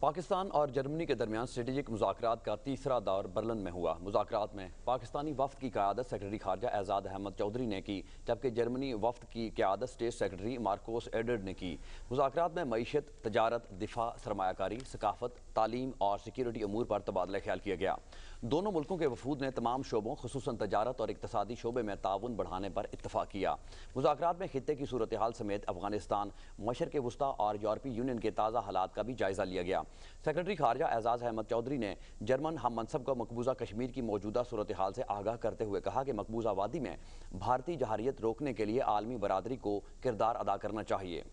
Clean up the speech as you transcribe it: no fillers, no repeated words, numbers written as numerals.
पाकिस्तान और जर्मनी के दरमियान स्ट्रेटेजिक मुज़ाकरात का तीसरा दौर बर्लिन में हुआ। मुज़ाकरात में पाकिस्तानी वफ्द की क़यादत सेक्रेटरी खारजा एजाज अहमद चौधरी ने की, जबकि जर्मनी वफ्द की क़यादत स्टेट सेक्रेटरी मार्कोस एडर्ड ने की। मुज़ाकरात में मईशत, तजारत, दिफा, सरमायाकारी, सकाफत, तालीम और सिक्योरिटी अमूर पर तबादला ख्याल किया गया। दोनों मुल्कों के वफूद ने तमाम शोबों, खुसूसन तजारत और इक़्तिसादी शोबे में ताउन बढ़ाने पर इत्तफ़ाक़ किया। मुज़ाकरात में खित्ते की सूरत हाल समेत अफगानिस्तान, मशरक़ वुस्ता और यूरोपीय यूनियन के ताज़ा हालात का भी जायज़ा लिया गया। सेक्रेटरी खारजा एजाज अहमद चौधरी ने जर्मन हम मनसब को मकबूजा कश्मीर की मौजूदा सूरत हाल से आगाह करते हुए कहा कि मकबूजा वादी में भारतीय जहारियत रोकने के लिए आलमी बरादरी को किरदार अदा करना चाहिए।